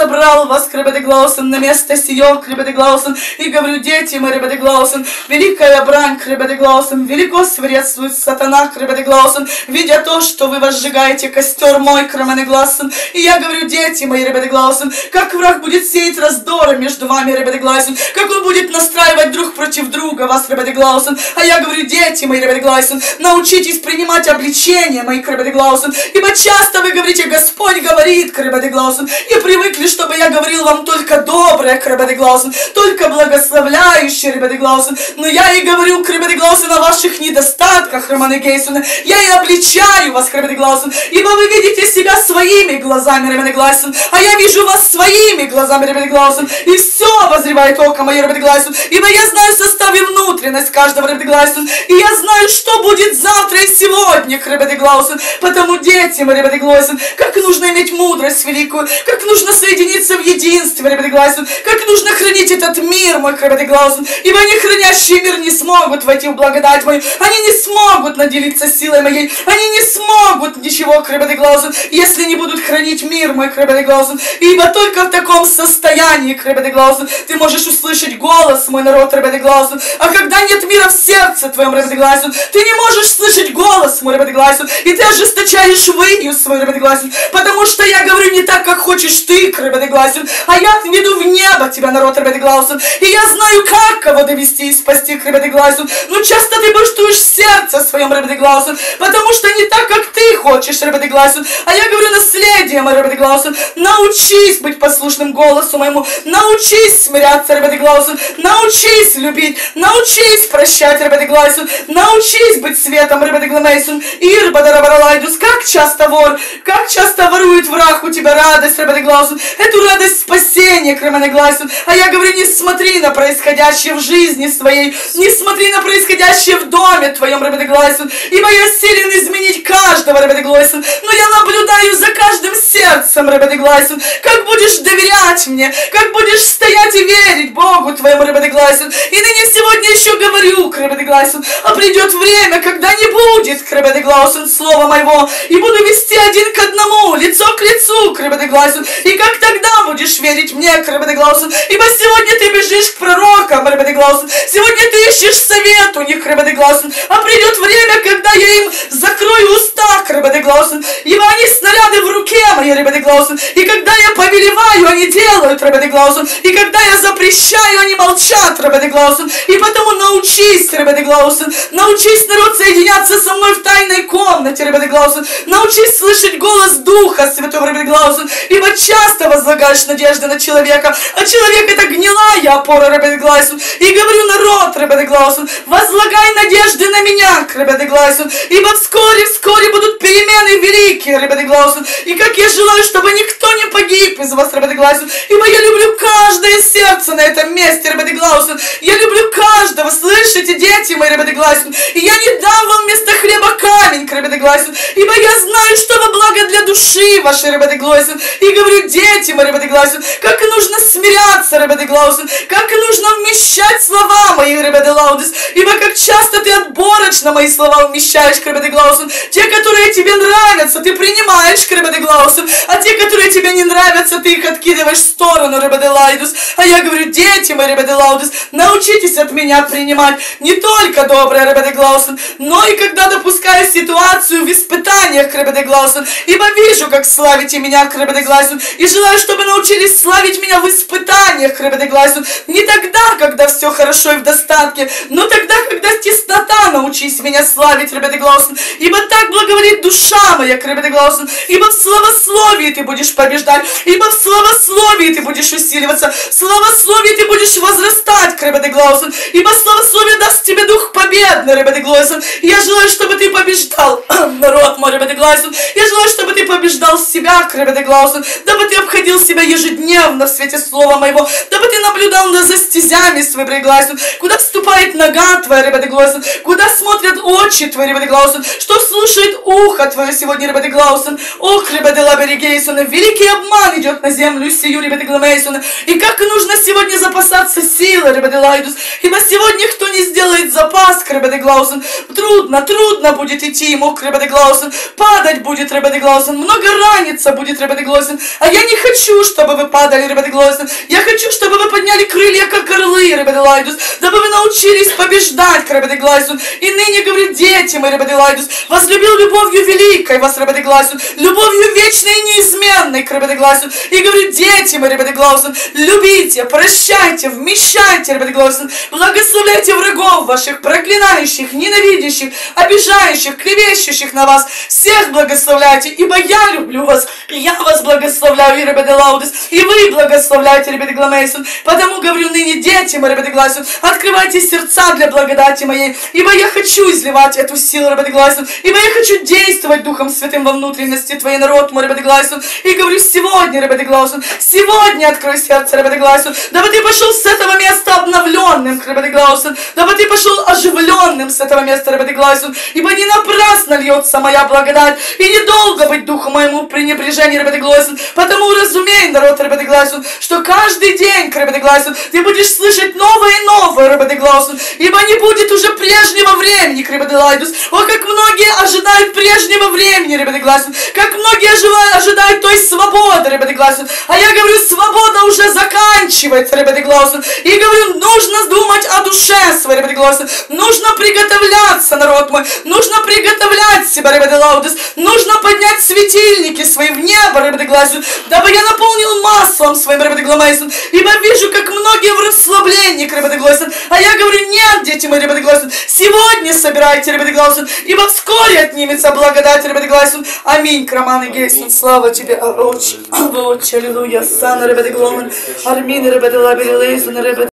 собрал вас, Кребедеглаусен, на место сие, Кребедеглаусен, и говорю, дети мои, Кребедеглаусен, великая брань, Кребедеглаусен, велико свирепствует сатана, Кребедеглаусен, видя то, что вы возжигаете костер мой, Кребедеглаусен, и я говорю, дети мои, Кребедеглаусен, как враг будет сеять раздоры между вами, Кребедеглаусен, как он будет настраивать друг против друга вас, Кребедеглаусен, а я говорю, дети мои, Кребедеглаусен, научитесь принимать обличения мои, Кребедеглаусен, ибо часто вы говорите, Господь говорит, Кребедеглаусен, и привыкли, чтобы я говорил вам только доброе, Кребедеглаусен, только благословляющее, Кребедеглаусен, но я и говорю, Кребедеглаусен, о ваших недостатках, Романегейсен, я и обличаю вас, Кребедеглаусен, ибо вы видите себя своими глазами, Кребедеглаусен, а я вижу вас своими глазами, Кребедеглаусен, и все обозревает око мое, Кребедеглаусен, ибо я знаю состав и внутренность каждого, Кребедеглаусен, и я знаю, что будет завтра и сегодня, Кребедеглаусен, потому, дети мои, Кребедеглаусен, как нужно иметь мудрость великую, как нужно соединиться в единстве, Кребедеглаусен, как нужно хранить этот мир, мой, Кребедеглаусен, ибо они, хранящие мир, не смогут войти в благодать мою, они не смогут наделиться силой моей, они не смогут ничего, Кребедеглаусен, если не будут хранить мир, мой, Кребедеглаусен, ибо только в таком состоянии, Кребедеглаусен, ты можешь услышать голос, мой народ, Кребедеглаусен, а когда нет мира в сердце твоем, Кребедеглаусен, ты не можешь слышать голос, мой, Кребедеглаусен, и ты ожесточаешь вынью свой, Кребедеглаусен, потому что я говорю не так, как хочешь ты, Кребедеглаусен, а я веду в небо тебя, народ, Кребедеглаусен, и я знаю, как кого довести и спасти, Кребедеглаусен, но часто ты баштуешь в сердце своем, Кребедеглаусен, потому что не так, как ты хочешь, Кребедеглаусен, а я говорю наследие, мой, Кребедеглаусен, научись быть послушным голосу моему, научись смиряться, Кребедеглаусен, научись любить, научись прощать, Кребедеглаусен, научись быть светом, Кребедеглаусен, Ирбадарабаралайдус, как часто вор, как часто ворует враг у тебя радость, Кребедеглаусен, эту радость спасения, Кребедеглаусен, а я говорю, не смотри на происходящее в жизни своей, не смотри на происходящее в доме твоем, Кребедеглаусен, ибо я силен изменить каждого, Кребедеглаусен, но я наблюдаю за каждым сердцем, Кребедеглаусен, как будешь доверять мне, как будешь стоять и верить Богу твоему, Кребедеглаусен, и ныне сегодня еще говорю, Кребедеглаусен, а придет время, когда не будет, Кребедеглаусен, слова моего, и буду вести один к одному, лицо к лицу, Кребедеглаусен, и как тогда будешь верить мне, Кребедеглаусен, ибо сегодня ты бежишь к пророкам, Кребедеглаусен, сегодня ты ищешь совет у них, Кребедеглаусен, а придет время, когда я им закрою уста, Кребедеглаусен, ибо они снаряды в руке моей, Кребедеглаусен, и когда я повелеваю, они делают, Кребедеглаусен, и когда я запрещаю, они молчат, Кребедеглаусен, и потому научись, Кребедеглаусен, научись, народ, соединяться со мной в тайной комнате, Кребедеглаусен, научись слышать голос Духа Святого, Кребедеглаусен, ибо часто возлагаешь надежды на человека, а человек это гнилая опора, Кребедеглаусен, и говорю, народ, Кребедеглаусен, возлагай надежды на меня, Кребедеглаусен, ибо вскоре будут перемены великие, Кребедеглаусен, и как я желаю, чтобы никто не погиб из вас, Кребедеглаусен, ибо я люблю каждое сердце на этом месте, Кребедеглаусен, я люблю каждого, слышите, дети мои, Кребедеглаусен, и я не дам вам вместо хлеба камень, Кребедеглаусен, ибо я знаю, что во благо для души вашей, Кребедеглаусен, и говорю, дети мои, Кребедеглаусен, как нужно смиряться, Кребедеглаусен, как нужно вмещать слова мои, Кребедеглаудис, ибо как часто ты отборочно мои слова вмещаешь, Кребедеглаусен, те, которые тебе нравятся, ты принимаешь, Кребедеглаусен, а те, которые тебе не нравятся, ты их откидываешь в сторону, Кребеделайдус, а я говорю, дети мои, Кребеделаудис, научитесь от меня принимать не только доброе, Кребеделаусен, но и когда допускаю ситуацию в испытаниях, Кребеделаусен, ибо вижу, как славите меня, Кребеделаусен, и желаю, чтобы научились славить меня в испытаниях, Кребеделаусен, не тогда, когда все хорошо и в достатке, но тогда, когда теснота, научись меня славить, Кребеделаусен, ибо так благоволит душа моя, Кребеделаусен, ибо в славословии ты будешь побеждать, ибо в славословии ты будешь усиливаться, в славословии ты будешь возрастать, Кребеделаусен, ибо славословие даст тебе дух победный, Кребеделаусен, я желаю, чтобы ты побеждал, народ мой, Кребеделаусен, я желаю, чтобы ты побеждал себя, Кребеделаусен, дабы ты обходил себя ежедневно в свете слова моего, дабы ты наблюдал за стезями своими, Кребеделаусен, куда вступает нога твоя, Кребеделаусен, куда смотрят очи твои, Кребеделаусен, что слушает ухо твое сегодня, Кребеделаусен, о, Кребеделаберигейсен, великий великий обман идет на землю сию, ребята Гламейсона. И как нужно сегодня запасаться силой, ребята Лайдус. Ибо сегодня кто не сделает запас, ребята Глаусон, трудно будет идти ему, ребята Глаусон. Падать будет, ребята Глаусон. Много раниться будет, ребята Глаусон. А я не хочу, чтобы вы падали, ребята Глаусон. Я хочу, чтобы вы подняли крылья, как орлы, ребята Лайдус. Дабы вы научились побеждать, ребята Глаусон. И ныне, говорю, дети мои, ребята Лайдус, возлюбил любовью великой вас, ребята Глаусон. Любовью вечной и неизменной, ребята Глаусон. И говорю, дети мои, ребята Глаусон, любите, прощайте, вмещайте, ребята Глаусон. Благословляйте врагов ваших, проклинающих, ненавидящих, обижающих, клевещущих на вас. Всех благословляйте, ибо я люблю вас. И я вас благословляю, ребята Лаудес. И вы благословляйте, ребята Гламейсон. Потому говорю ныне, дети мои, ребята Глаусон, открывайте сердца для благодати моей. Ибо я хочу изливать эту силу, ребята Глаусон. Ибо я хочу действовать Духом Святым во внутренности твоей, народ мой, ребята Глаусон. И говорю, сегодня, ребята Глаусон, сегодня открой сердце, ребята Глаусон. Дабы ты пошел с этого места обновленным, ребята Глаусон. Дабы ты пошел оживленным с этого места, ребята Глаусон. Ибо не напрасно льется моя благодать. И недолго быть духу моему в пренебрежении, ребята Глаусон. Потому разумей, народ, ребята Глаусон, что каждый день, ребята Глаусон, ты будешь слышать новое и новое, ребята Глаусон. Ибо не будет уже прежнего времени, ребята Лайдус. О, как многие ожидают прежнего времени, ребята Глаусон. Как многие ожидают той свободы, ребята Глаусон. А я говорю, свобода уже заканчивается, ребята Глаусон. И говорю, нужно думать о душе своей, ребята Глаусон. Нужно приготовляться, народ мой. Нужно приготовлять себя, ребята Лаудес. Нужно поднять светильники свои в небо, ребята Глаусон. Дабы я наполнил маслом своим, ребята Гламейсон. Ибо вижу, как многие в расслаблении, ребята Глаусон. А я говорю, нет, дети мои, ребята Глаусон. Сегодня собирайте, ребята Глаусон. Ибо вскоре отнимется благодать, ребята Глаусон. Аминь, Роман и Гейсон. Слава тебе, Отче, аллилуйя, Сан, ребята Глаусон. Армин, ребята Лабелилейсон, ребята.